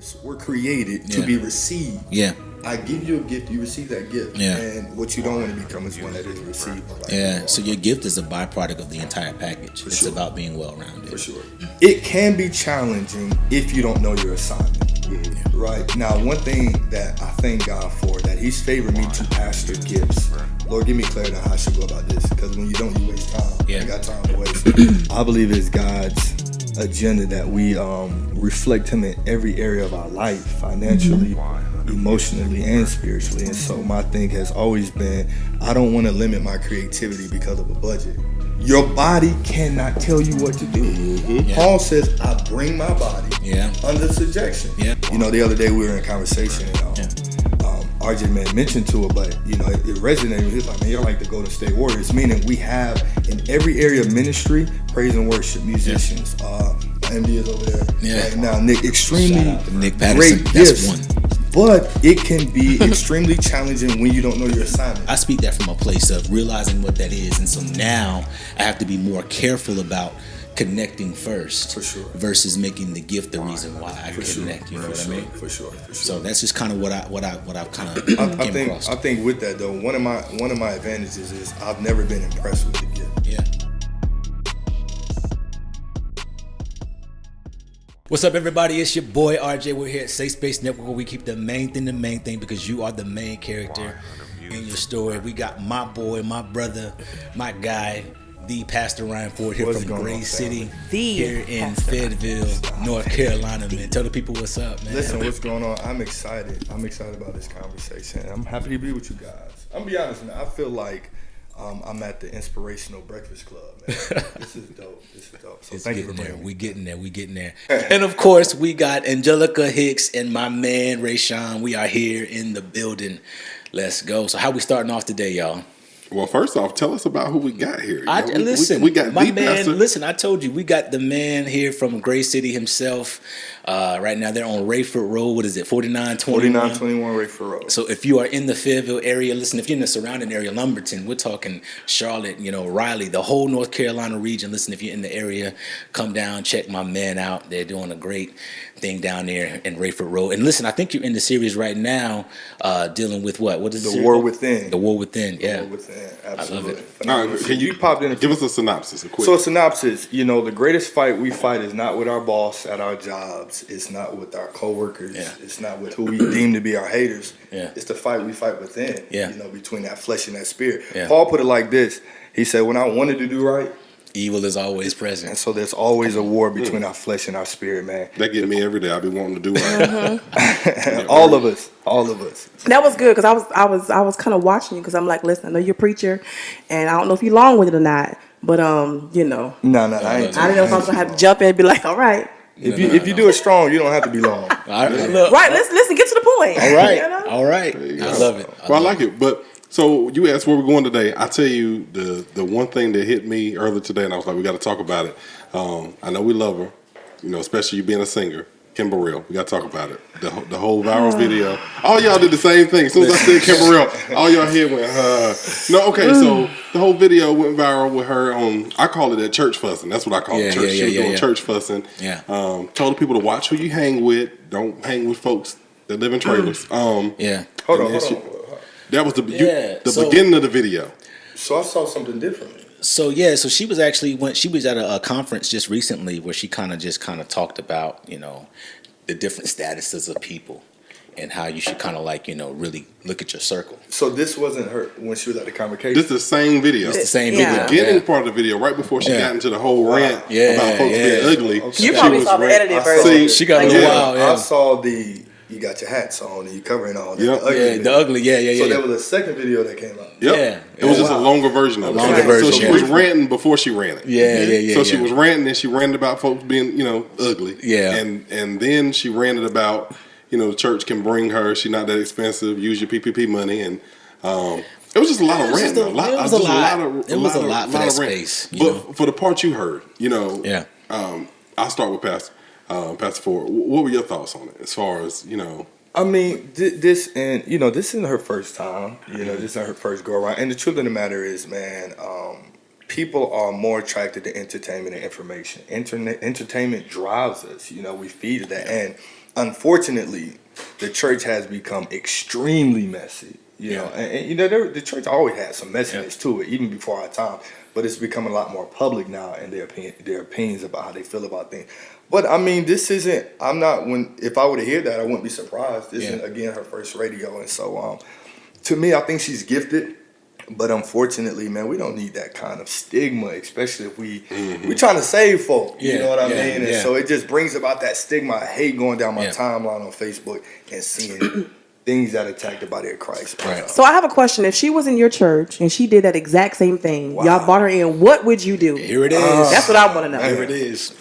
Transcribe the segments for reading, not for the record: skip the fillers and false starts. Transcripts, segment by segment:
gifts were created to be received. Yeah. I give you a gift, you receive that gift. Yeah. And what you don't want to become is one that is received. Yeah. So your gift is a byproduct of the entire package. It's about being well-rounded. For sure. It can be challenging if you don't know your assignment. Mm-hmm. Right. Now, one thing that I thank God for, that He's favored me to pastor gifts. Lord, give me clarity on how I should go about this, because when you don't, you waste time. Yeah. I got time to waste. I believe it's God's agenda that we reflect Him in every area of our life, financially, emotionally, and spiritually. And so my thing has always been, I don't want to limit my creativity because of a budget. Your body cannot tell you what to do. Mm-hmm. Yeah. Paul says, I bring my body under subjection. Yeah. You know, the other day we were in conversation, RJ man mentioned to it, but you know, it resonated. He was like, man, you're like the Golden State Warriors, meaning we have in every area of ministry, praise and worship, musicians. MD is over there. Yeah. Right now, Nick, extremely Nick Patterson, great gifts. That's one. But it can be extremely challenging when you don't know your assignment. I speak that from a place of realizing what that is, and so now I have to be more careful about connecting first, for sure, versus making the gift the reason why I connect. You know what I mean? For sure. So that's just kind of what I've kind of I think with that though, one of my advantages is I've never been impressed with the gift. Yeah. What's up, everybody? It's your boy RJ. We're here at Safe Space Network, where we keep the main thing, because you are the main character in your story. We got my boy, my brother, my guy, the Pastor Ryan Ford here from Grace City, here in Fayetteville, North Carolina, man. Tell the people what's up, man. Listen, what's going on? I'm excited. I'm excited about this conversation. I'm happy to be with you guys. I'm gonna be honest, man. I feel like I'm at the Inspirational Breakfast Club, man. This is dope. So thank you for bringing me. We getting there. And of course, we got Angelica Hicks and my man Rayshawn. We are here in the building. Let's go. So how we starting off today, y'all? Well, first off, tell us about who we got here. We got my man. Pastor. Listen, I told you, we got the man here from Grace City himself. Right now, they're on Rayford Road. What is it, 4921? 4921 Rayford Road. So if you are in the Fayetteville area, listen, if you're in the surrounding area, Lumberton, we're talking Charlotte, Raleigh, the whole North Carolina region. Listen, if you're in the area, come down, check my man out. They're doing a great thing down there in Rayford Road. And listen, I think you're in the series right now dealing with what? What is the War Within? The War Within, yeah. The War Within, absolutely. I love it. All right, can you popped in give us a synopsis? So a synopsis, the greatest fight we fight is not with our boss at our jobs. It's not with our coworkers. Yeah. It's not with who we deem to be our haters. Yeah. It's the fight we fight within, between that flesh and that spirit. Yeah. Paul put it like this. He said, when I wanted to do right, evil is always present. And so there's always a war between our flesh and our spirit, man. That get me every day. I be wanting to do right. Mm-hmm. All of us. That was good, because I was kind of watching you, because I'm like, listen, I know you're a preacher, and I don't know if you're long with it or not, but No, I ain't. I didn't know if I was gonna have to jump in and be like, all right. If you do it strong, you don't have to be long. Right, listen, get to the point. All right. I love it. I like it. But so you asked where we're going today. I tell you the one thing that hit me earlier today, and I was like, we got to talk about it. I know we love her, especially you being a singer. Kim Burrell, we got to talk about it. The whole viral video. All y'all did the same thing. As soon as I said Kim Burrell, all y'all here went, No, okay, so the whole video went viral with her on, I call it that church fussing. That's what I call it, church. She was doing church fussing. Yeah. Told the people to watch who you hang with. Don't hang with folks that live in trailers. Hold on. That was the beginning of the video. So I saw something different. So she was actually she was at a conference just recently where she kind of talked about the different statuses of people and how you should kind of really look at your circle. So this wasn't her when she was at the convocation. This is the same video. It's the same video. The beginning part of the video, right before she got into the whole rant about folks being ugly. Okay. You probably saw the edited version. She got a little wild. I saw you got your hats on and you covering all that. The ugly. So there was a second video that came out. Yep. Yeah. It was just a longer version of it. So she was ranting before she ran it. Yeah. So she was ranting, and she ranted about folks being, ugly. Yeah. And then she ranted about, the church can bring her. She's not that expensive. Use your PPP money. And it was just a lot of ranting. It was a lot for that space. But for the part you heard, I'll start with Pastor Ford. What were your thoughts on it as far as, I mean, this isn't her first time. This isn't her first go around. And the truth of the matter is, man, people are more attracted to entertainment and information. Entertainment drives us. We feed that, and unfortunately, the church has become extremely messy. The church always had some messiness to it, even before our time. But it's become a lot more public now, and their opinions about how they feel about things. But I mean, this isn't. If I were to hear that, I wouldn't be surprised. This isn't again her first radio, and so to me, I think she's gifted. But unfortunately, man, we don't need that kind of stigma, especially if we trying to save folk. You know what I mean? And so it just brings about that stigma. I hate going down my timeline on Facebook and seeing things that attack the body of Christ. Right. So I have a question. If she was in your church and she did that exact same thing, y'all brought her in, what would you do? Here it is. That's what I want to know. Here it is.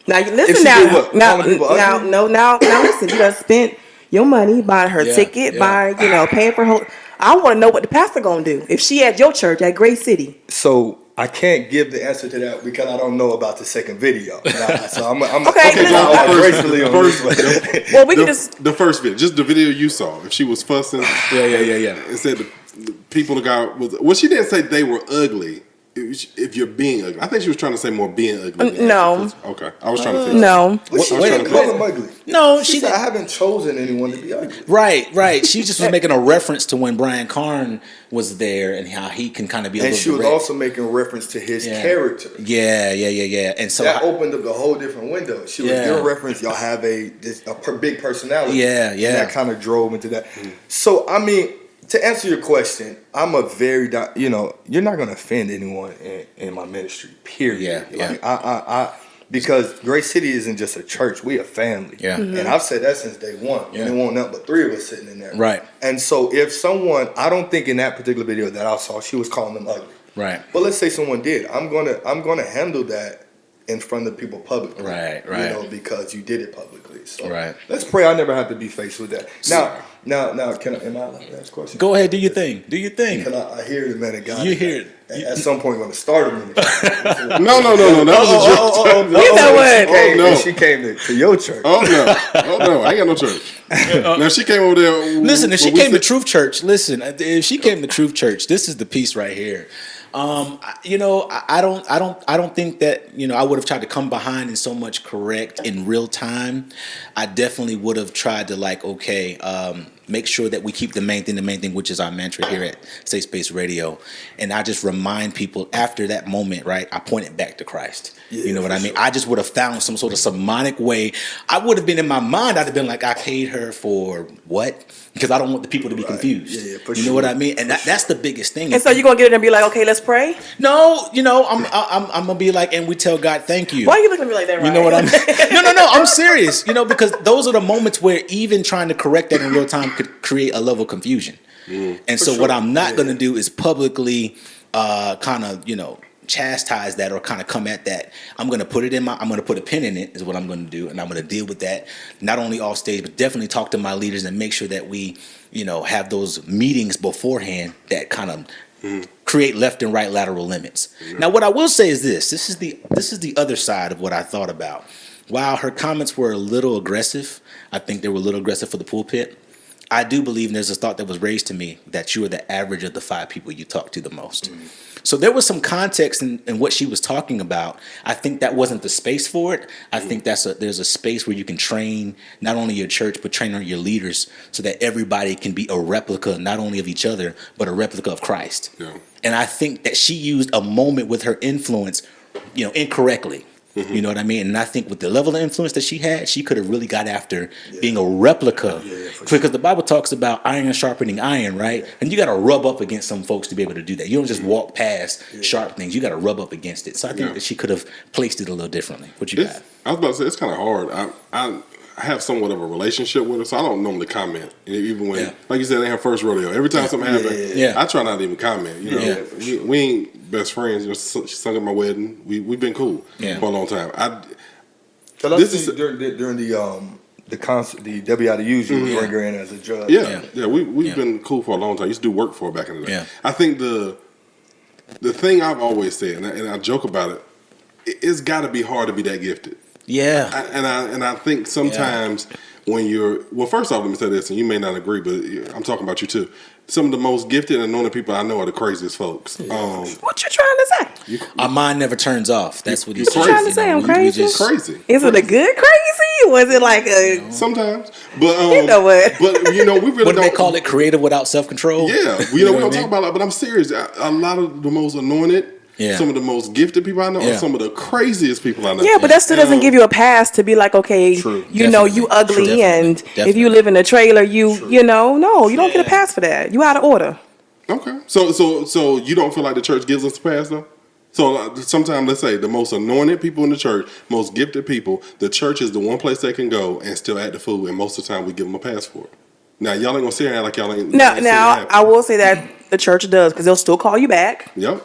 Now you listen. Now listen. You done spent your money buying her ticket, paying for her. I want to know what the pastor gonna do if she at your church at Great City. So I can't give the answer to that because I don't know about the second video. So I'm okay. Gracefully on this one. Well, we can just the first video, just the video you saw. If she was fussing, and said the people the guy was. Well, she didn't say they were ugly. If you're being ugly, I think she was trying to say more being ugly. No. Okay, I was trying to say no. Call them ugly. No, she said I haven't chosen anyone to be ugly. Right. She just was making a reference to when Brian Karn was there and how he can kind of be a little And she was direct. also making reference to his character. Yeah. And so that opened up a whole different window. She was giving reference. Y'all have a big personality. Yeah. And that kind of drove into that. So I mean, to answer your question, I'm a very, you're not going to offend anyone in my ministry, period. I because Great City isn't just a church, we a family. Yeah. And I've said that since day one. Yeah. There weren't nothing but three of us sitting in there. Right. And so if someone, I don't think in that particular video that I saw, she was calling them ugly. Right. But let's say someone did. I'm gonna handle that in front of people publicly. Right. Because you did it publicly. So let's pray I never have to be faced with that. Now, am I allowed to ask a question? Go ahead, do your thing. Because I hear the man of God. You hear it. At some point, going to start a ministry. No. That was a joke. You know what? She came to your church. Oh no, I ain't got no church. Now she came over there. Listen, if she came to Truth Church, if she came to Truth Church, this is the piece right here. I don't think that, I would have tried to come behind and so much correct in real time. I definitely would have tried to make sure that we keep the main thing, which is our mantra here at Safe Space Radio. And I just remind people after that moment, right? I point it back to Christ. You know what I mean? Sure. I just would have found some sort of sermonic way. I would have been in my mind, I'd have been like, I paid her for what? Because I don't want the people to be confused. You know what I mean? And that's the biggest thing. And so you're gonna get in and be like, okay, let's pray? No, I'm gonna be like, and we tell God, thank you. Why are you looking at me like that, Ryan? You know what I mean? No, I'm serious. Because those are the moments where even trying to correct that in real time could create a level of confusion. And so what I'm not gonna do is publicly chastise that or kind of come at that. I'm going to put a pin in it is what I'm going to do. And I'm going to deal with that, not only off stage, but definitely talk to my leaders and make sure that we, have those meetings beforehand that kind of create left and right lateral limits. Now, what I will say is this is the other side of what I thought about. While her comments were a little aggressive, I think they were a little aggressive for the pulpit. I do believe, and there's a thought that was raised to me, that you are the average of the 5 people you talk to the most. So there was some context in what she was talking about. I think that wasn't the space for it. I think there's a space where you can train not only your church, but train your leaders so that everybody can be a replica, not only of each other, but a replica of Christ. Yeah. And I think that she used a moment with her influence, incorrectly. You know what I mean? And I think with the level of influence that she had, she could have really got after being a replica. Because the Bible talks about iron sharpening iron, right? And you got to rub up against some folks to be able to do that. You don't just walk past sharp things. You got to rub up against it. So I think that she could have placed it a little differently. What you got? I was about to say, it's kind of hard. I have somewhat of a relationship with her, so I don't normally comment. Even when, like you said, they have first rodeo. Every time something happens, I try not to even comment. We ain't best friends. She sung at my wedding. We've been cool for a long time. During the concert, the WIDUs, you bring her in as a judge. We've been cool for a long time. I used to do work for her back in the day. I think the thing I've always said, and I joke about it, it's got to be hard to be that gifted. Yeah. And I think sometimes when first off, let me say this, and you may not agree, but I'm talking about you too. Some of the most gifted and anointed people I know are the craziest folks. What you trying to say? Our mind never turns off. That's what he's trying to say. I'm crazy. Crazy. Is it a good crazy? Was it like a sometimes? But you know what? But we really what don't. Do they call it? Creative without self control. Yeah, we don't talk about it. But I'm serious. A lot of the most anointed. Yeah. Some of the most gifted people I know are some of the craziest people I know. Yeah, but that still doesn't give you a pass to be like, okay, you know, you ugly, and if you live in a trailer, you know, you don't get a pass for that. You out of order. Okay, so you don't feel like the church gives us a pass though? So sometimes, let's say the most anointed people in the church, most gifted people, the church is the one place they can go and still act the fool, and most of the time we give them a pass for it. Now y'all ain't gonna sit here like y'all ain't. Now I will say that the church does, because they'll still call you back. Yep.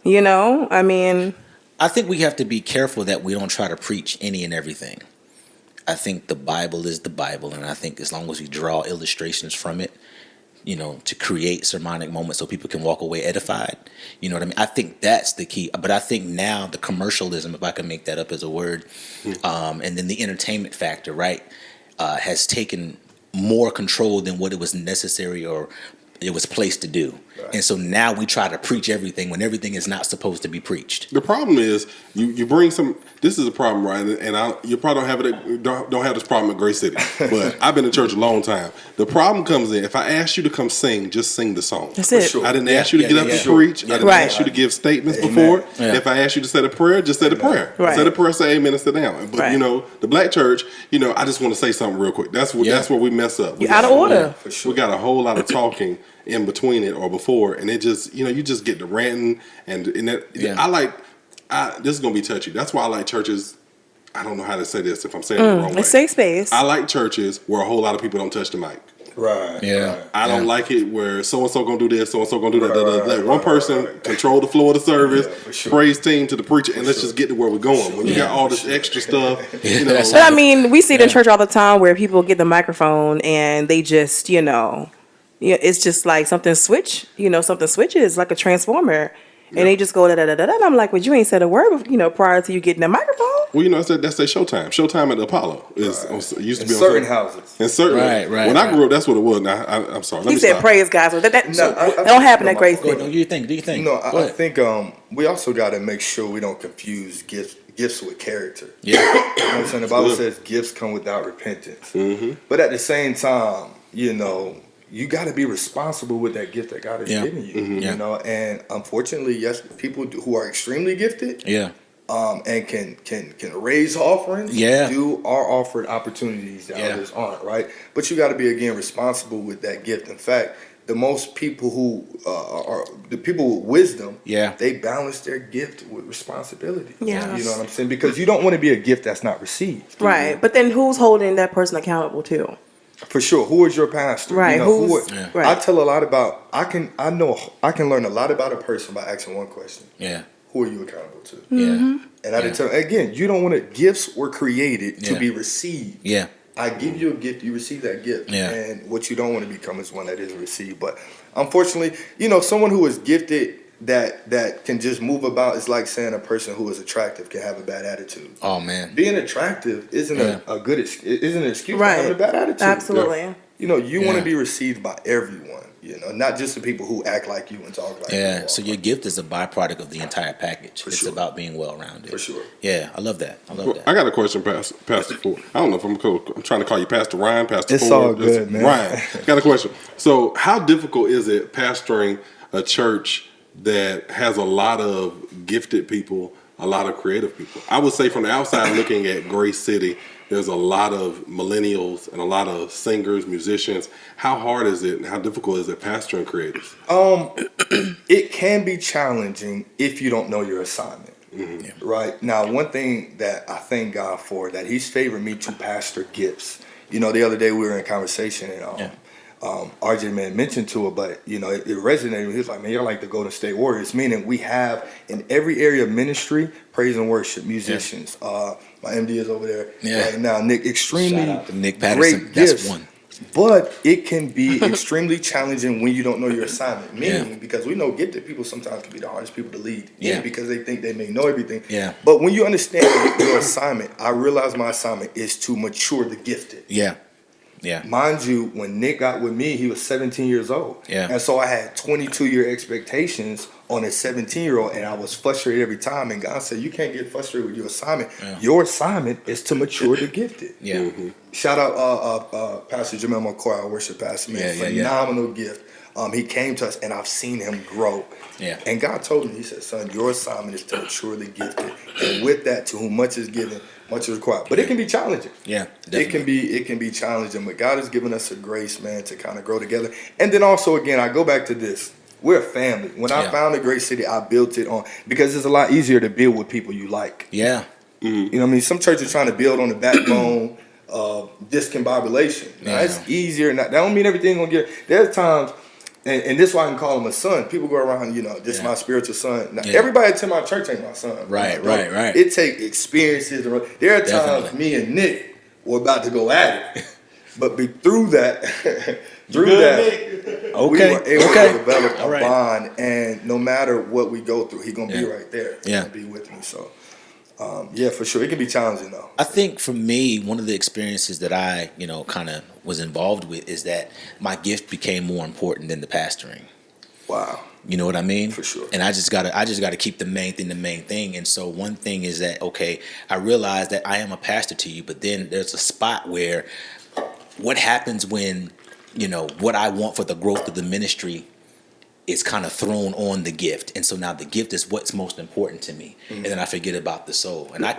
You know, I mean, I think we have to be careful that we don't try to preach any and everything. I think the Bible is the Bible, and I think as long as we draw illustrations from it, you know, to create sermonic moments so people can walk away edified, you know what I mean? I think that's the key. But I think now the commercialism, if I can make that up as a word, and then the entertainment factor, right, has taken more control than what it was necessary or it was placed to do. Right. And so now we try to preach everything when everything is not supposed to be preached. The problem is you bring some. This is a problem, right? And you probably don't have this problem at Great City. But I've been in church a long time. The problem comes in if I ask you to come sing, just sing the song. That's it. Sure. I didn't ask you to get up and preach. I didn't ask you to give statements before. Yeah. If I ask you to say a prayer, just say the prayer. Right. Say the prayer, say amen, and sit down. But you know, the black church, you know, I just want to say something real quick. That's where we mess up. You're out of order. For sure. We got a whole lot of talking in between it or before, and it just, you know, you just get the ranting and that. This is gonna be touchy. That's why I like churches. I don't know how to say this if I'm saying it the wrong way. A safe space. I like churches where a whole lot of people don't touch the mic. Right. Yeah. Right. I don't like it where so and so gonna do this, so and so gonna do that. Let one person control the floor of the service, praise team to the preacher, and let's just get to where we're going. When you got all this extra stuff, you know. But I mean, we see it in church all the time where people get the microphone and they just, you know, it's just like something switches like a transformer. And they just go da da da da da. I'm like, well, you ain't said a word, you know, prior to you getting the microphone. Well, you know, that's their showtime. Showtime at the Apollo used to be in certain houses. In certain, right. When I grew up, that's what it was. Now, I'm sorry. He said, "Praise God." So that don't happen at Grace City. Do you think? No, I think we also got to make sure we don't confuse gifts with character. Yeah, you know what I'm saying. The Bible says gifts come without repentance. Mm-hmm. But at the same time, you know, you got to be responsible with that gift that God has given you. Mm-hmm. You know, and unfortunately, yes, people who are extremely gifted, and can raise offerings, are offered opportunities that others aren't, right? But you got to be again responsible with that gift. In fact, the most people who are the people with wisdom, they balance their gift with responsibility. Yeah, you know what I'm saying? Because you don't want to be a gift that's not received, right? But then who's holding that person accountable too? For sure. Who is your pastor? Right. You know, right. I tell a lot about. I can learn a lot about a person by asking one question. Yeah. Who are you accountable to? Yeah. And I tell again, you don't want to. Gifts were created to be received. Yeah. I give you a gift, you receive that gift. Yeah. And what you don't want to become is one that is received. But unfortunately, you know, someone who is gifted that can just move about is like saying a person who is attractive can have a bad attitude. Oh man, being attractive isn't a good isn't an excuse for having a bad attitude. Absolutely. Yeah. You know, you want to be received by everyone. You know, not just the people who act like you and talk like you. Yeah. So your gift is a byproduct of the entire package. It's about being well rounded. For sure. Yeah, I love that. I got a question, Pastor Ford. I don't know if I'm trying to call you Pastor Ryan, Pastor Ford. It's all good, man. Ryan. Got a question. So, how difficult is it pastoring a church that has a lot of gifted people, a lot of creative people? I would say from the outside looking at Grace City, there's a lot of millennials and a lot of singers, musicians. How hard is it and how difficult is it pastoring creatives? It can be challenging if you don't know your assignment. Mm-hmm. Right. Now, one thing that I thank God for, that He's favored me to pastor gifts. You know, the other day we were in conversation and RJ man mentioned to it, but you know, it resonated. He was like, "Man, you're like the Golden State Warriors." Meaning, we have in every area of ministry, praise and worship, musicians. My MD is over there right now. Nick, extremely shout out to Nick Patterson. Great gifts. That's one. But it can be extremely challenging when you don't know your assignment. Meaning, because we know gifted people sometimes can be the hardest people to lead. Because they think they may know everything. Yeah. But when you understand your assignment, I realize my assignment is to mature the gifted. Yeah. Yeah. Mind you, when Nick got with me, he was 17 years old. Yeah. And so I had 22-year expectations on a 17-year-old, and I was frustrated every time. And God said, you can't get frustrated with your assignment. Yeah. Your assignment is to mature the gifted. Yeah. Mm-hmm. Shout out Pastor Jamel McCoy, our worship pastor, man. Phenomenal gift. He came to us, and I've seen him grow. Yeah. And God told me, he said, son, your assignment is to mature the gifted. And with that, to whom much is given, much is required. But it can be challenging. Yeah, definitely. It can be challenging. But God has given us a grace, man, to kind of grow together. And then also, again, I go back to this. We're a family. When I found a great city, I built it on, because it's a lot easier to build with people you like. Yeah. Mm-hmm. You know what I mean? Some churches trying to build on the backbone of discombobulation. Now, it's easier. That don't mean everything going to get. There's times, and this is why I can call him a son. People go around, this is my spiritual son. Now, everybody attend my church ain't my son. Right. It take experiences. There are times me and Nick were about to go at it. But through that, we were able to develop a bond. And no matter what we go through, he's going to be right there. He's going to be with me. So, for sure. It can be challenging, though. I think for me, one of the experiences that I, kind of was involved with is that my gift became more important than the pastoring. Wow. You know what I mean? For sure. And I just gotta keep the main thing. And so one thing is that, I realize that I am a pastor to you, but then there's a spot where what happens when, what I want for the growth of the ministry is kind of thrown on the gift. And so now the gift is what's most important to me. Mm-hmm. And then I forget about the soul. And I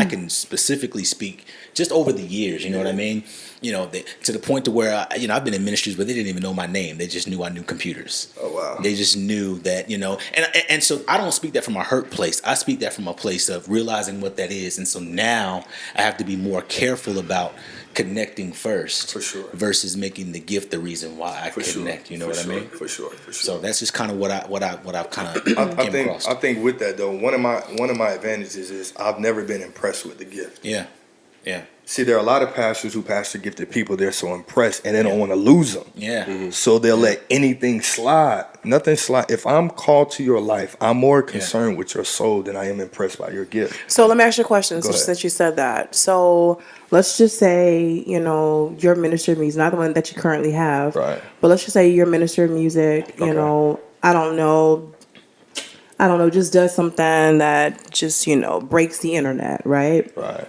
can specifically speak just over the years, you know what I mean? To the point to where, I've been in ministries where they didn't even know my name. They just knew I knew computers. Oh, wow. They just knew that, and so I don't speak that from a hurt place. I speak that from a place of realizing what that is. And so now I have to be more careful about connecting first, for sure, versus making the gift the reason why I connect. Sure. You know what I mean? For sure. So that's just kind of what I've kind of came across. I think with that though, one of my advantages is I've never been impressed with the gift. Yeah. See, there are a lot of pastors who pastor gifted people. They're so impressed, and they don't want to lose them. Yeah. Mm-hmm. So they'll let anything slide. Nothing slide. If I'm called to your life, I'm more concerned with your soul than I am impressed by your gift. So let me ask you a question since you said that. So let's just say, your minister of music, not the one that you currently have. Right. But let's just say your minister of music, I don't know, just does something that just, breaks the internet, right? Right.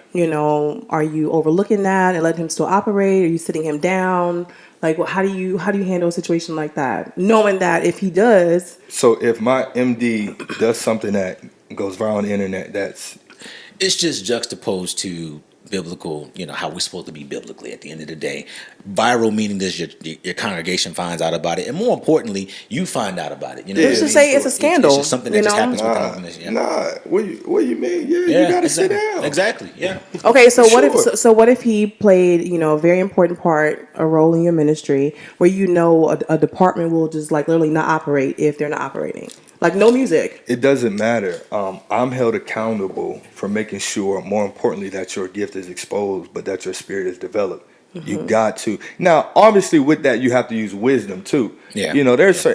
Are you overlooking that and letting him still operate? Are you sitting him down? Like, how do you handle a situation like that? Knowing that if he does. So if my MD does something that goes viral on the internet, it's just juxtaposed to biblical, how we're supposed to be biblically at the end of the day. Viral meaning that your congregation finds out about it, and more importantly, you find out about it. Let's just say it's a scandal. It's just something that just happens with an organization. What do you mean? Yeah, you gotta sit down. Exactly. Yeah. Okay, so what if he played, a very important part, a role in your ministry, where a department will just like literally not operate if they're not operating? Like no music. It doesn't matter. I'm held accountable for making sure, more importantly, that your gift is exposed, but that your spirit is developed. Mm-hmm. You got to. Now, obviously, with that, you have to use wisdom too. Yeah.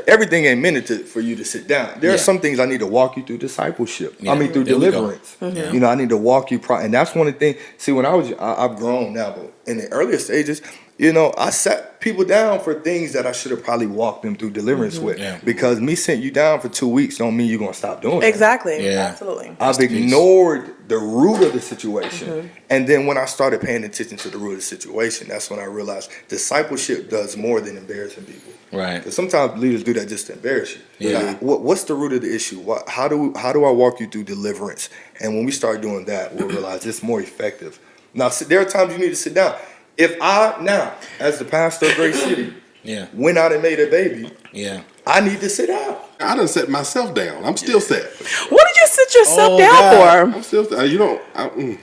Everything ain't meant for you to sit down. There are some things I need to walk you through discipleship. Yeah. Through deliverance. Mm-hmm. I need to walk you. And that's one of the things. See, when I've grown now, but in the earlier stages, I sat people down for things that I should have probably walked them through deliverance with. Yeah. Because me sitting you down for 2 weeks don't mean you're going to stop doing it. Exactly. Yeah. Absolutely. I've ignored the root of the situation. Mm-hmm. And then when I started paying attention to the root of the situation, that's when I realized discipleship does more than embarrassing people. Right. Because sometimes leaders do that just to embarrass you. Yeah. Like, what's the root of the issue? How do I walk you through deliverance? And when we start doing that, we'll realize it's more effective. Now, there are times you need to sit down. If I now, as the pastor of Great City, went out and made a baby, I need to sit down. I done set myself down. I'm still set. What did you sit yourself down for? I'm still. You don't.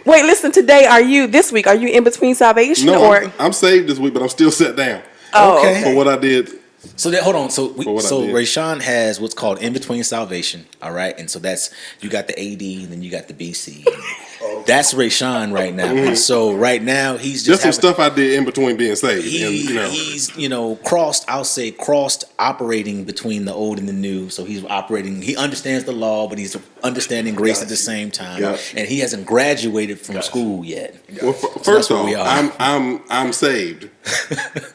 Wait, listen. This week? Are you in between salvation? No, I'm saved this week, but I'm still set down. Oh, okay. For what I did. So hold on. So Rayshawn has what's called in between salvation. All right, and so that's you got the AD and then you got the BC. That's Rayshawn right now. Mm-hmm. And so right now he's just some stuff I did in between being saved. He's crossed operating between the old and the new. So he's operating. He understands the law, but he's understanding grace at the same time. And he hasn't graduated from school yet. Well, first off, I'm saved.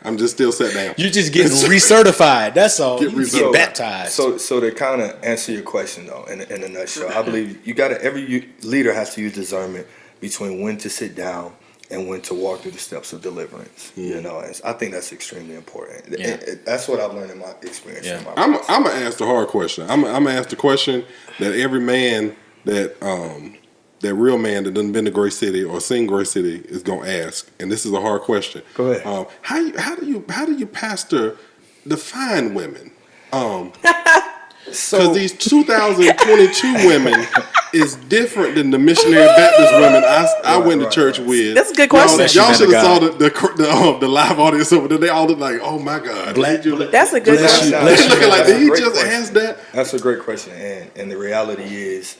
I'm just still sat down. You're just getting recertified. That's all. You get baptized. So to kind of answer your question though, in a nutshell, I believe every leader has to use discernment between when to sit down and when to walk through the steps of deliverance. You know, and I think that's extremely important. That's what I've learned in my experience. In my I'm gonna ask the hard question. I'm gonna ask the question that every man that real man that doesn't been to Great City or seen Great City is gonna ask, and this is a hard question. Go ahead. How do you pastor the fine women? Because these 2022 women is different than the missionary Baptist women I went to church with. That's a good question. Y'all should have saw the live audience over there. They all look like, oh my God. That's a good question. Looking like, did he just ask that? That's a great question. And the reality is,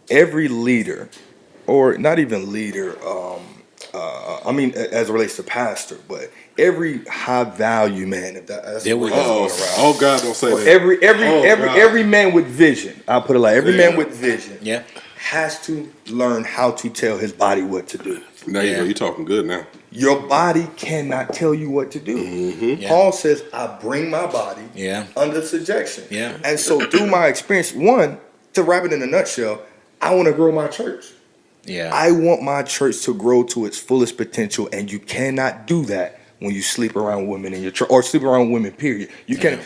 every leader, or not even leader, I mean, as it relates to pastor, but every high value man, if that's there we go. Oh God, don't say that. Every man with vision, I'll put it like every man with vision has to learn how to tell his body what to do. There you go. You're talking good now. Your body cannot tell you what to do. Mm-hmm. Paul says, I bring my body under subjection. Yeah. And so through my experience, one, to wrap it in a nutshell, I want to grow my church. Yeah. I want my church to grow to its fullest potential, and you cannot do that when you sleep around women in your church, or sleep around women, period. You can't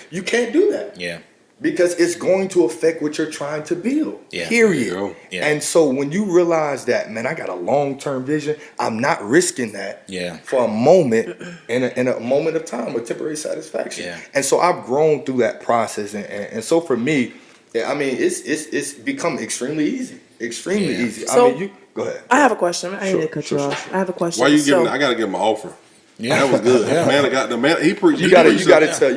do that. Yeah. Because it's going to affect what you're trying to build. Yeah. Period. Yeah. And so when you realize that, man, I got a long-term vision, I'm not risking that for a moment in a moment of time, a temporary satisfaction. Yeah. And so I've grown through that process, and so for me, I mean, it's become extremely easy. Extremely easy. So, I mean, you go ahead. I have a question. I need to cut you off. I have a question. Why you giving? I gotta give him an offer. Yeah, that was good. The man. He preached. You gotta tell.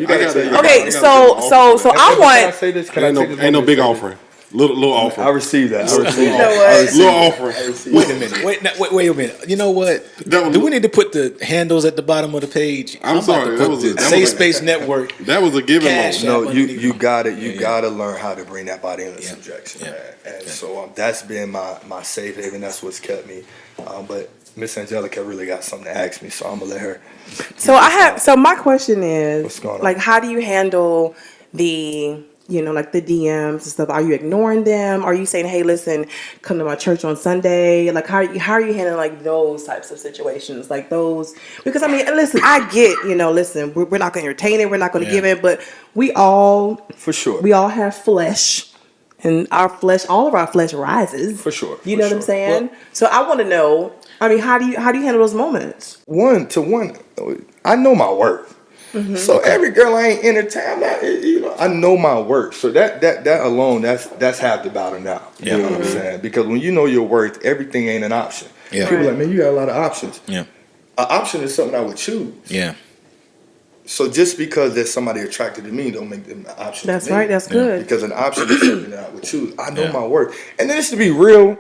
Okay, so I want. Can I say this? Ain't no big offering. Little offering. I received that. You know what? Little offering. Wait a minute. Wait a minute. You know what? Do we need to put the handles at the bottom of the page? I'm sorry. That was the Safe Space Network. That was a given moment. No, you gotta learn how to bring that body into subjection, man. And so that's been my safe haven. That's what's kept me. But Miss Angelica really got something to ask me, so I'm gonna let her. So my question is, what's going on? Like, how do you handle the, like the DMs and stuff? Are you ignoring them? Are you saying, hey, listen, come to my church on Sunday? Like, how are you handling like those types of situations, like those? Because I mean, listen, I get, listen, we're not gonna entertain it, we're not gonna give it, but we all, for sure, we all have flesh. And all of our flesh rises. For sure. You know what I'm saying? Well, so I want to know, I mean, how do you handle those moments? One, I know my worth. Mm-hmm. So every girl I ain't entertained, I know my worth. So that alone, that's half the battle now. You know what I'm saying? Because when you know your worth, everything ain't an option. Yeah. People are like, man, you got a lot of options. Yeah. An option is something I would choose. Yeah. So just because there's somebody attracted to me, don't make them an option. That's to me. Right. That's good. Because an option is something that I would choose. I know my worth. And then just to be real,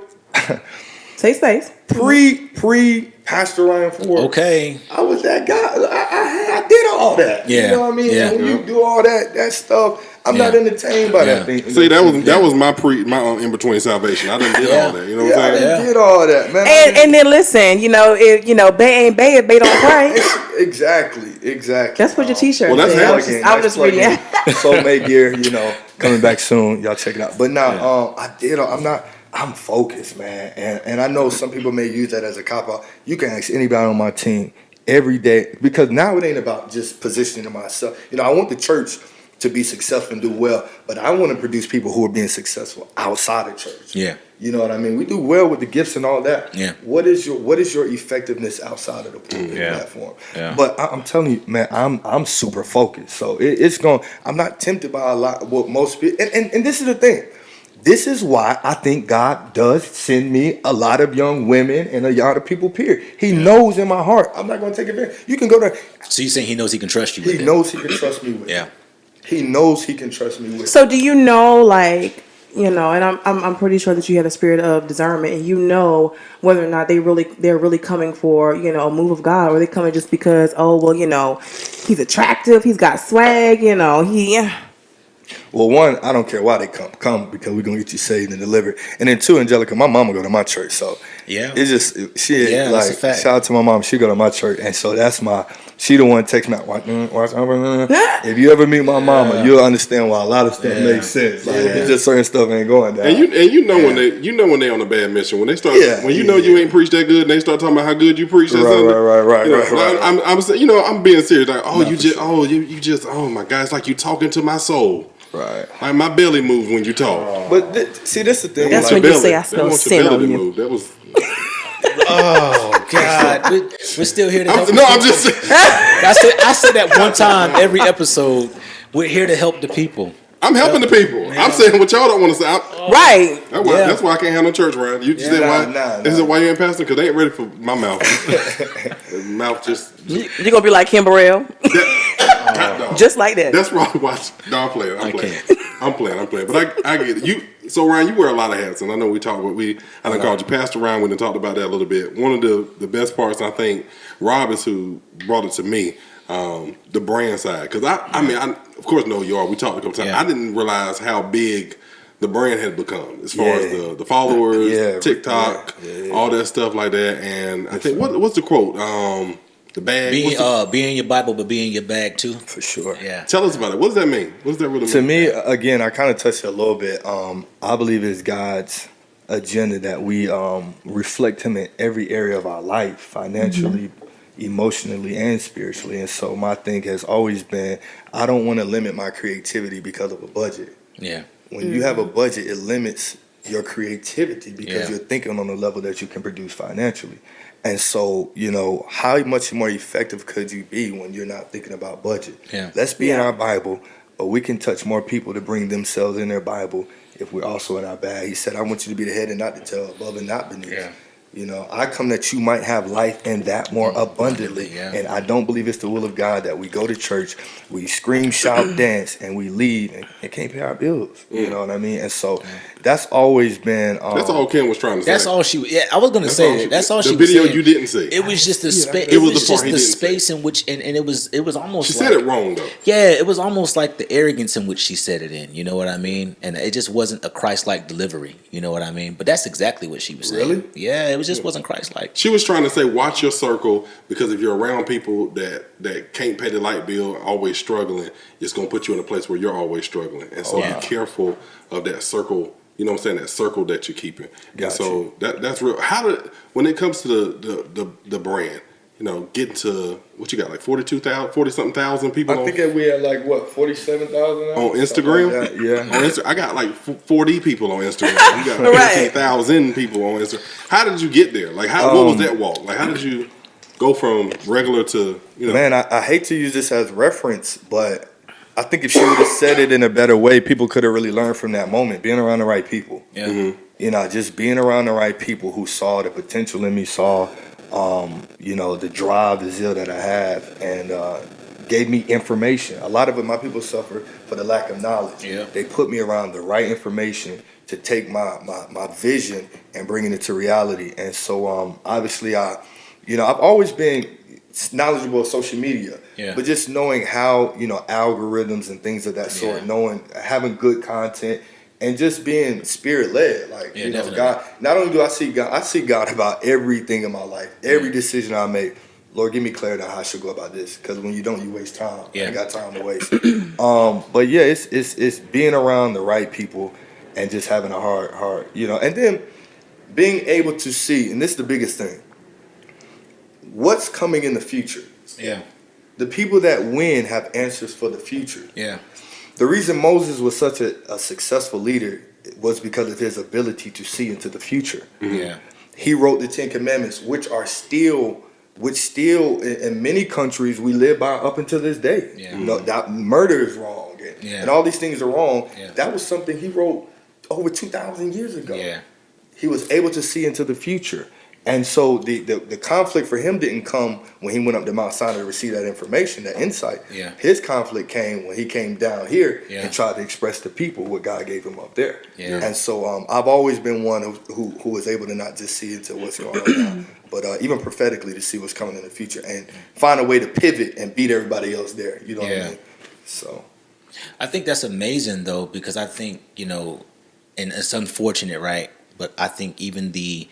safe space. Pre Pastor Ryan Ford. Okay. I was that guy. I did all that. Yeah. You know what I mean? Yeah. And when you do all that stuff, I'm not entertained by that thing. See, that was my in between salvation. I didn't did all that. You know what I'm saying? I did all that, man. And then listen, Bay ain't Bay if Bay don't pray. Exactly. That's what your T-shirt. Well, that's I was just reading. Soulmate gear, coming back soon. Y'all check it out. But now, I'm focused, man. And I know some people may use that as a cop-out. You can ask anybody on my team every day, because now it ain't about just positioning myself. I want the church to be successful and do well, but I want to produce people who are being successful outside of church. Yeah. You know what I mean? We do well with the gifts and all that. Yeah. What is your effectiveness outside of the pulpit platform? Yeah. But I'm telling you, man, I'm super focused. So it's going. I'm not tempted by a lot of what most people. And this is the thing. This is why I think God does send me a lot of young women and a lot of people, period. He knows in my heart, I'm not going to take advantage. You can go there. So you're saying he knows he can trust you with it? He knows he can trust me with it. Yeah. He knows he can trust me with it. So do you know, like, and I'm pretty sure that you have a spirit of discernment, and you know whether or not they're really coming for a move of God, or they coming just because he's attractive, he's got swag, Well, one, I don't care why they come because we're gonna get you saved and delivered. And then two, Angelica, my mama go to my church, so yeah, it's just that's a fact. shout out to my mom, she go to my church, and so she the one text me out. If you ever meet my mama, you'll understand why a lot of stuff makes sense. Like it's just certain stuff ain't going down. And you know when they on a bad mission, when they start you ain't preached that good, and they start talking about how good you preach. Right. I'm saying, I'm being serious. Like, you just oh my God, it's like you talking to my soul. Right. Like my belly moves when you talk. But see, this is the thing. That's when you say I smell sin on you. That was. Oh God, we're still here to help. I'm just saying. I said that one time every episode. We're here to help the people. I'm helping the people. Yeah. I'm saying what y'all don't want to say. Right. That's why I can't have no church, Ryan. You said why? Is it why you ain't pastor? Because they ain't ready for my mouth. Mouth just. You're gonna be like Kim Burrell. Just like that. That's why I watch. No, I'm playing. I'm playing. But I get it. So Ryan, you wear a lot of hats, and I know we talked. I done called you Pastor Ryan. We done talked about that a little bit. One of the best parts, I think, Rob is who brought it to me. The brand side, because I of course know you are. We talked a couple times. Yeah. I didn't realize how big the brand had become as far as the followers, TikTok, all that stuff like that. And I think what's the quote? The bag. Be in your Bible, but be in your bag too. For sure. Yeah. Tell us about it. What does that mean? What does that really mean? To me, again, I kind of touched it a little bit. I believe it's God's agenda that we reflect Him in every area of our life, financially, emotionally, and spiritually. And so my thing has always been, I don't want to limit my creativity because of a budget. Yeah. When you have a budget, it limits your creativity because you're thinking on the level that you can produce financially. And so, how much more effective could you be when you're not thinking about budget? Yeah. Let's be in our Bible, but we can touch more people to bring themselves in their Bible if we're also in our bag. He said, I want you to be the head and not the tail, above and not beneath. Yeah. I come that you might have life and that more abundantly. Yeah. And I don't believe it's the will of God that we go to church, we scream, shout, dance, and we leave and can't pay our bills. You know what I mean? And so that's always been. That's all Kim was trying to say. That's all she. Yeah, I was going to say that. That's all she. The video was you didn't see. It was just the space. It was just the space in which, and it was almost. She said it wrong though. Yeah, it was almost like the arrogance in which she said it in. You know what I mean? And it just wasn't a Christ-like delivery. You know what I mean? But that's exactly what she was saying. Really? Yeah, it just wasn't Christ-like. She was trying to say, watch your circle, because if you're around people that can't pay the light bill, always struggling, it's going to put you in a place where you're always struggling. And so be careful of that circle, you know what I'm saying, that circle that you're keeping. And so that's real. When it comes to the brand, getting to, what you got, like 40-something thousand people? I think we had like, 47,000 on Instagram? Yeah. I got like 40 people on Instagram. You got 15,000 people on Instagram. How did you get there? Like, what was that walk? Like, how did you go from regular to, Man, I hate to use this as reference, but I think if she would have said it in a better way, people could have really learned from that moment, being around the right people. Yeah. Mm-hmm. Just being around the right people who saw the potential in me, saw the drive, the zeal that I have, and gave me information. A lot of it, my people suffer for the lack of knowledge. Yeah. They put me around the right information to take my vision and bringing it to reality. And so obviously I've always been knowledgeable of social media, but just knowing how, algorithms and things of that sort, having good content, and just being spirit led, God. Not only do I see God about everything in my life, every decision I make. Lord, give me clarity on how I should go about this, because when you don't, you waste time. I ain't got time to waste. But it's being around the right people and just having a heart, and then being able to see, and this is the biggest thing, what's coming in the future. Yeah. The people that win have answers for the future. Yeah. The reason Moses was such a successful leader was because of his ability to see into the future. Mm-hmm. Yeah. He wrote the 10 Commandments, which still in many countries we live by up until this day. Yeah. That murder is wrong and all these things are wrong. Yeah. That was something he wrote over 2,000 years ago. Yeah. He was able to see into the future. And so the conflict for him didn't come when he went up to Mount Sinai to receive that information, that insight. Yeah. His conflict came when he came down here Yeah. and tried to express to people what God gave him up there. Yeah. And so I've always been one who was able to not just see into what's going on now, but even prophetically to see what's coming in the future and find a way to pivot and beat everybody else there. You know what I mean? So I think that's amazing, though, because I think, and it's unfortunate, right? But I think even the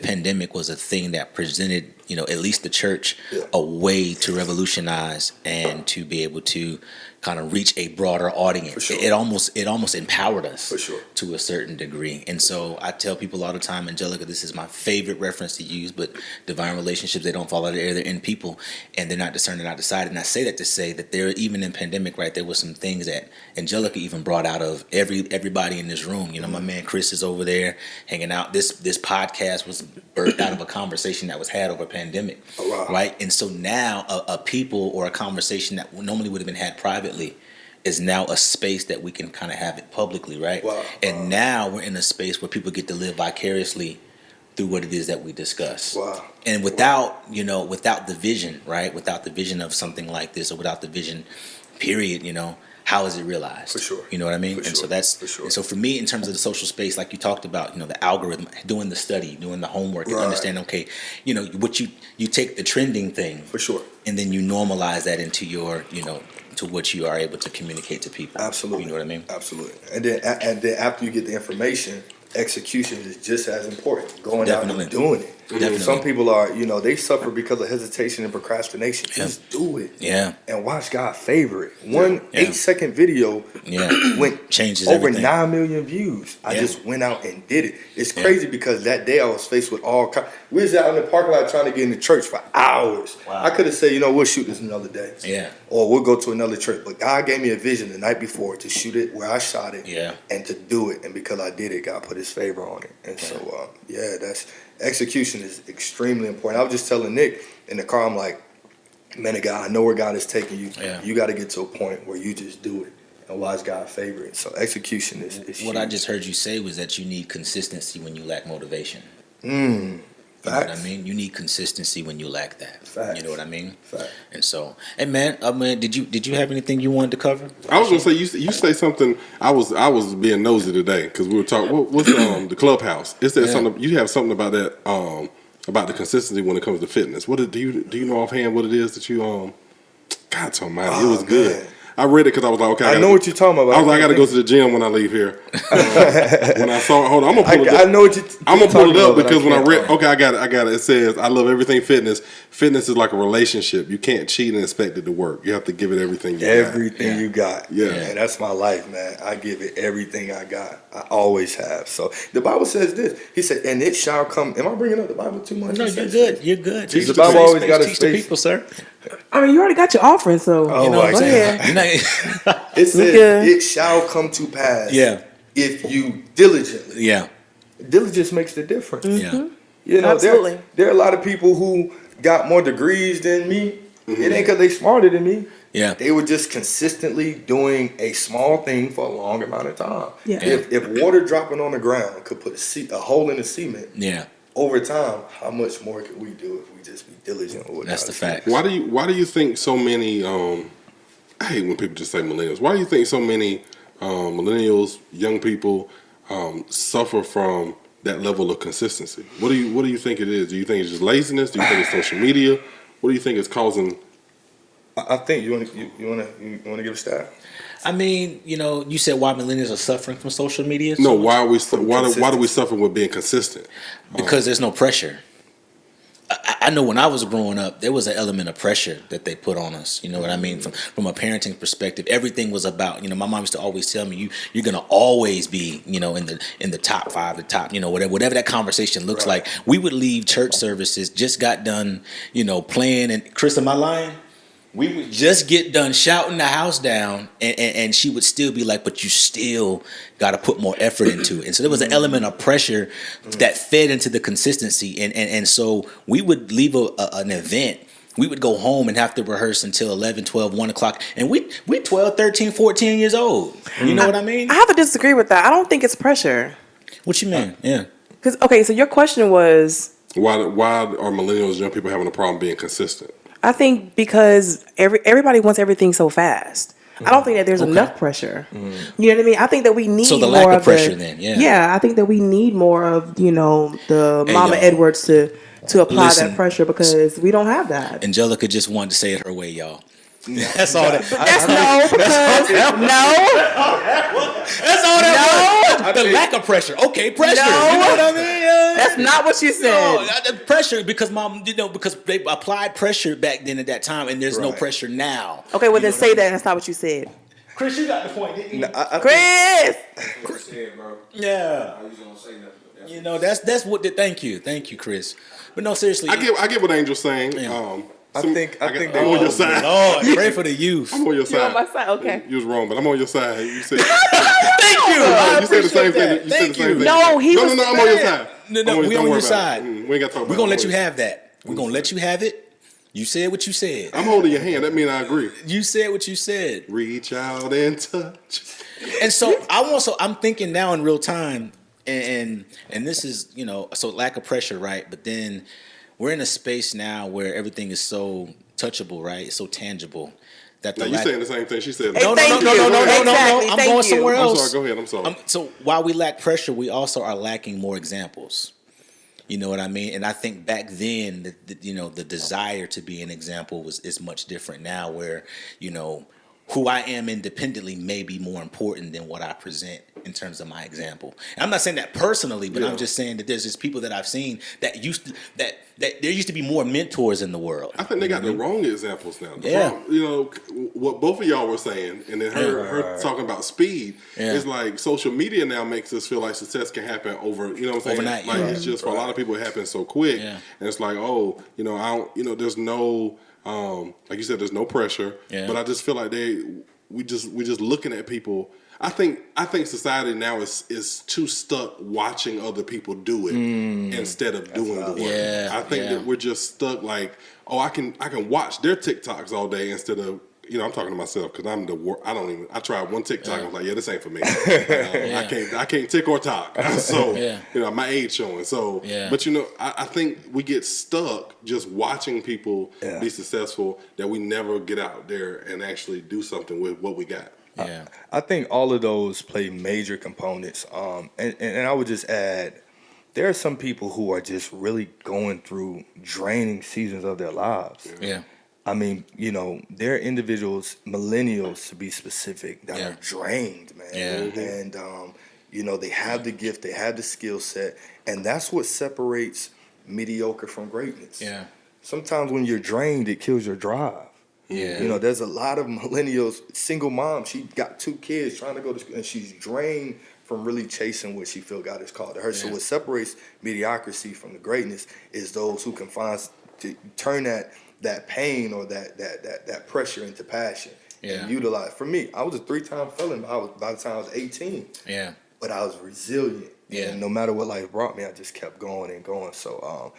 pandemic was a thing that presented, at least the church, a way to revolutionize and to be able to kind of reach a broader audience. For sure. It almost empowered us, for sure, to a certain degree. And so I tell people all the time, Angelica, this is my favorite reference to use, but divine relationships, they don't fall out of the air, they're in people, and they're not discerned, they're not decided. And I say that to say that there, even in pandemic, right, there were some things that Angelica even brought out of everybody in this room. My man Chris is over there hanging out. This podcast was birthed out of a conversation that was had over a pandemic, right? And so now a people or a conversation that normally would have been had privately is now a space that we can kind of have it publicly, right? And now we're in a space where people get to live vicariously through what it is that we discuss. And without the vision, right? Without the vision of something like this, or without the vision, period, how is it realized? For sure. You know what I mean? And so that's, and so for me, in terms of the social space, like you talked about, the algorithm, doing the study, doing the homework, and understand, okay, what you take the trending thing. For sure. And then you normalize that into your, to what you are able to communicate to people. Absolutely. You know what I mean? Absolutely. And then after you get the information, execution is just as important. Going out and doing it. Some people are, they suffer because of hesitation and procrastination. Just do it. Yeah. And watch God favor it. One 8-second video went changes over everything. 9 million views. I just went out and did it. It's crazy because that day I was faced with we was out in the parking lot trying to get in the church for hours. I could have said, we'll shoot this another day. Yeah. Or we'll go to another church. But God gave me a vision the night before to shoot it where I shot it. Yeah. And to do it. And because I did it, God put his favor on it. And so, that's execution is extremely important. I was just telling Nick in the car, I'm like, man of God, I know where God is taking you. Yeah. You got to get to a point where you just do it. And watch God favor it. So execution is huge. What I just heard you say was that you need consistency when you lack motivation. You know what I mean? You need consistency when you lack that. Facts. You know what I mean? Facts. And so, hey man, did you have anything you wanted to cover? I was gonna say you say something. I was being nosy today because we were talking. What's the clubhouse? Is there something you have something about that? About the consistency when it comes to fitness. Do you know offhand what it is that you God told me it was good. Man. I read it because I was like, okay. I know what you're talking about. I was like, I got to go to the gym when I leave here. When I saw, hold on, I'm gonna pull it up. I know what I'm gonna pull it up because when I read, okay, I got it. It says, I love everything fitness. Fitness is like a relationship. You can't cheat and expect it to work. You have to give it everything you got. Everything you got. Yeah, and that's my life, man. I give it everything I got. I always have. So the Bible says this. He said, and it shall come. Am I bringing up the Bible too much? No, you're good. You're good. The Bible always got to teach the people, sir. I mean, you already got your offering, so go ahead. It says, it shall come to pass if you diligently. Yeah. Diligence makes the difference. Mm-hmm. Yeah. Absolutely. There are a lot of people who got more degrees than me. Mm-hmm. It ain't because they smarter than me. Yeah. They were just consistently doing a small thing for a long amount of time. Yeah. If water dropping on the ground could put a hole in the cement. Yeah. Over time, how much more could we do if we just be diligent? That's the fact. Why do you think so many? I hate when people just say millennials. Why do you think so many millennials, young people, suffer from that level of consistency? What do you think it is? Do you think it's just laziness? Do you think it's social media? What do you think is causing? I think you want to give a stat. I mean, you said why millennials are suffering from social media. No, why do we suffer with being consistent? Because there's no pressure. I know when I was growing up, there was an element of pressure that they put on us. You know what I mean? From a parenting perspective, everything was about. My mom used to always tell me, "You're gonna always be, in the top 5, the top, whatever that conversation looks like." We would leave church services, just got done, playing. And Chris, am I lying? We would just get done shouting the house down, and she would still be like, but you still got to put more effort into it. And so there was an element of pressure that fed into the consistency. And so we would leave an event. We would go home and have to rehearse until 11, 12, 1 o'clock. And we 12, 13, 14 years old. You know what I mean? I have to disagree with that. I don't think it's pressure. What you mean? Yeah. Because, okay, so your question was... Why are millennials, young people, having a problem being consistent? I think because everybody wants everything so fast. I don't think that there's enough pressure. You know what I mean? I think that we need So the more lack of pressure the, then, I think that we need more of, the Mama y'all. Edwards to apply Listen. that pressure because we don't have that. Angelica just wanted to say it her way, y'all. That's all that. That's no. That's all that was. The lack of pressure. Okay, pressure. No. You know what I mean? That's not what you said. No, pressure because because they applied pressure back then at that time, and there's no pressure now. Okay, well then say that. That's not what you said. Chris, you got the point, didn't you? No, Chris. Yeah. That's what. Thank you, Chris. But no, seriously. I get what Angel's saying. Yeah. I think I'm on your side. Lord, pray for the youth. I'm on your side. You're on my side. Okay. You was wrong, but I'm on your side. You said. Thank you. I You said the same appreciate thing. that. You said the same thing. No, he was. No, I'm on your side. No, we on your side. We ain't got to talk about it. We're gonna let you have that. We're gonna let you have it. You said what you said. I'm holding your hand. That means I agree. You said what you said. Reach out and touch. And so I'm thinking now in real time, and this is so lack of pressure, right? But then we're in a space now where everything is so touchable, right? It's so tangible. That Now you saying the same thing she said. No. Exactly, I'm going somewhere else. I'm sorry. Go ahead. I'm sorry. So while we lack pressure, we also are lacking more examples. You know what I mean? And I think back then, the desire to be an example is much different now, where who I am independently may be more important than what I present in terms of my example. And I'm not saying that personally, but I'm just saying that there's just people that I've seen that there used to be more mentors in the world. I think they got the wrong examples now. What both of y'all were saying, and then her talking about speed, is like social media now makes us feel like success can happen over, you know what I'm saying? Overnight, like it's just for a lot of people it happens so quick, and it's like, there's no, like you said, there's no pressure, but I just feel like we just looking at people. I think society now is too stuck watching other people do it instead of doing the work. I think that we're just stuck like, I can watch their TikToks all day instead of, I'm talking to myself because I tried one TikTok. I was like, this ain't for me. I can't tick or talk. So, my age showing. So, but I think we get stuck just watching people be successful that we never get out there and actually do something with what we got. Yeah, I think all of those play major components. And I would just add, there are some people who are just really going through draining seasons of their lives. Yeah. I mean, there are individuals, millennials to be specific, that are drained, man. Yeah. And, they have the gift, they have the skill set, and that's what separates mediocre from greatness. Yeah. Sometimes when you're drained, it kills your drive. Yeah. There's a lot of millennials, single mom, she got 2 kids trying to go to school, and she's drained from really chasing what she feel God has called to her. So what separates mediocrity from the greatness is those who can to turn that pain or that pressure into passion and utilize. For me, I was a 3-time felon by the time I was 18. Yeah. But I was resilient. Yeah. And no matter what life brought me, I just kept going and going. So,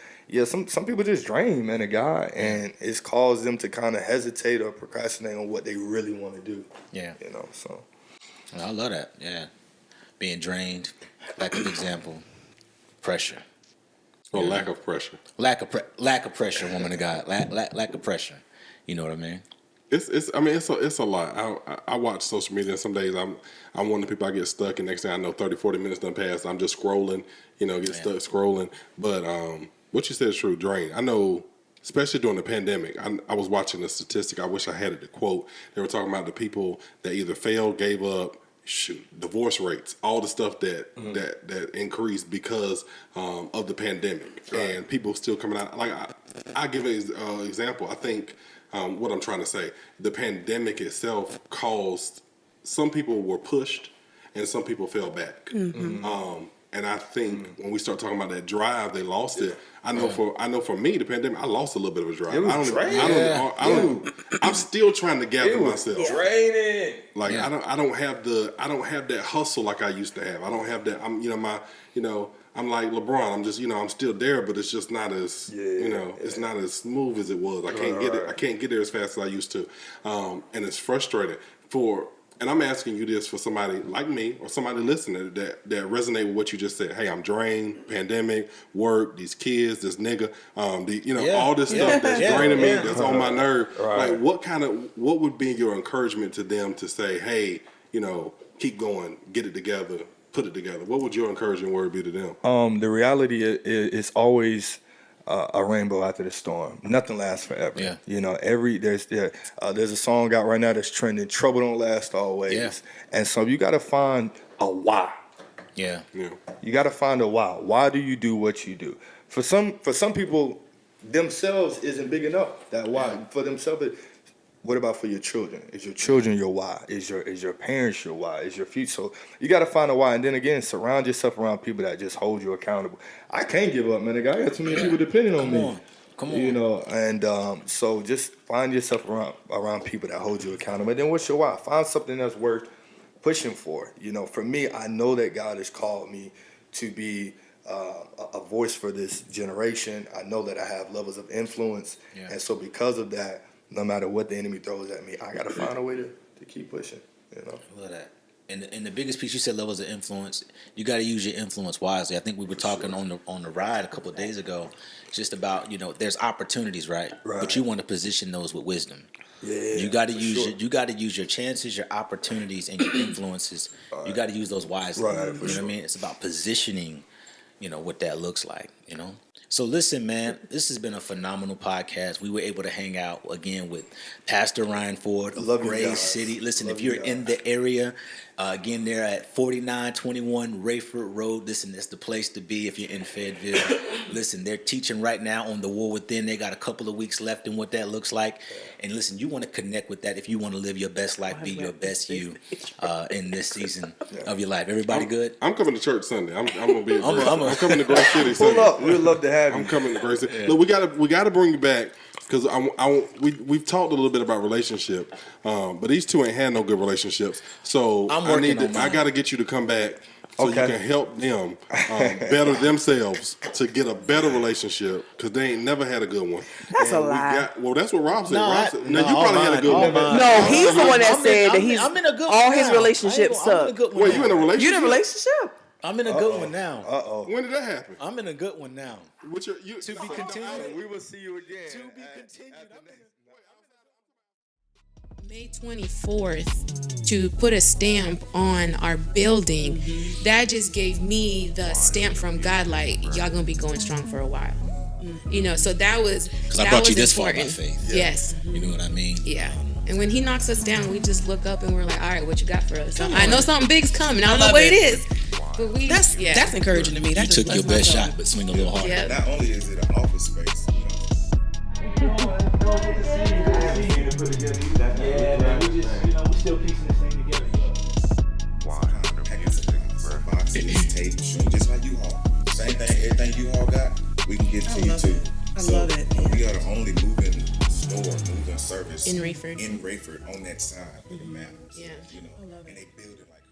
some people just drain, man, a guy, and it's caused them to kind of hesitate or procrastinate on what they really want to do. Yeah. So. I love that. Yeah. Being drained, lack of example, pressure. Or lack of pressure. Lack Lack of pressure, woman of God. Lack of pressure. You know what I mean? It's a lot. I watch social media, and some days I'm one of the people I get stuck, and next thing I know 30, 40 minutes done passed. I'm just scrolling, get stuck scrolling. But what you said is true, drain. I know, especially during the pandemic, I was watching a statistic. I wish I had it to quote. They were talking about the people that either failed, gave up, divorce rates, all the stuff that increased because of the pandemic, and people still coming out. Like I give an example. I think what I'm trying to say, the pandemic itself caused some people were pushed and some people fell back. And I think when we start talking about that drive, they lost it. I know for me, the pandemic, I lost a little bit of a drive. It was draining. I'm still trying to gather myself. Draining. Like I don't have that hustle like I used to have. I don't have that. I'm like LeBron. I'm just I'm still there, but it's just not as it's not as smooth as it was. I can't get it. I can't get there as fast as I used to, and it's frustrating. And I'm asking you this for somebody like me or somebody listening that resonate with what you just said. Hey, I'm drained, pandemic, work, these kids, this nigga, all this stuff that's draining me, that's on my nerve. Right. Like, what would be your encouragement to them to say, hey, keep going, get it together, put it together? What would your encouraging word be to them? The reality is always a rainbow after the storm. Nothing lasts forever. Yeah. There's a song out right now that's trending. Trouble don't last always. Yeah. And so you got to find a why. Yeah. You got to find a why. Why do you do what you do? For some people, themselves isn't big enough. That why. Yeah. For themselves, what about for your children? Is your children your why? Is your parents your why? Is your future? So you got to find a why, and then again, surround yourself around people that just hold you accountable. I can't give up, man. I got too many people depending on me. Come on. And so just find yourself around people that hold you accountable. And then what's your why? Find something that's worth pushing for. For me, I know that God has called me to be a voice for this generation. I know that I have levels of influence, and so because of that, no matter what the enemy throws at me, I got to find a way to keep pushing. I love that. And the biggest piece, you said levels of influence. You got to use your influence wisely. I think we were talking on the ride a couple of days ago, just about there's opportunities, right? But you want to position those with wisdom. Yeah, you got to use you got to use your chances, your opportunities, and your influences. You got to use those wisely. Right, what I mean? It's about positioning. What that looks like. So listen, man, this has been a phenomenal podcast. We were able to hang out again with Pastor Ryan Ford of Gray City. Listen, if you're in the area, again, they're at 4921 Rayford Road. Listen, that's the place to be if you're in Fayetteville. Listen, they're teaching right now on the War Within. They got a couple of weeks left in what that looks like. And listen, you want to connect with that if you want to live your best life, be your best you in this season of your life. Everybody good? I'm coming to church Sunday. I'm gonna be. I'm coming to Gray City Sunday. Pull up. We'd love to have you. I'm coming to Gray City. Yeah. Look, we gotta bring you back because we've talked a little bit about relationship, but these two ain't had no good relationships. So I got to get you to come back. So you can help them better themselves to get a better relationship because they ain't never had a good one. That's a lie. That's what Rob said. You probably had a good one. No, he's the one that said that I'm in a good all his relationships suck. Wait, you in a relationship? You in a relationship? I'm in a good one now. When did that happen? I'm in a good one now. To be continued. We will see you again. To be continued. May 24th to put a stamp on our building, that just gave me the stamp from God, like, y'all gonna be going strong for a while. So that was because I brought you this far by faith. Yes. You know what I mean? Yeah. And when he knocks us down, we just look up and we're like, all right, what you got for us? I know something big's coming. I don't know what it is. But that's encouraging to me. You took your best shot, but swing a little harder. Yep. Not only is it an office space, Yeah, man, we still piecing this thing together. Boxes, tape, just like U-Haul. Same thing, everything U-Haul got, we can give to you too. I love it. We are the only moving service in Rayford on that side of the mountains. Yeah. And they build it like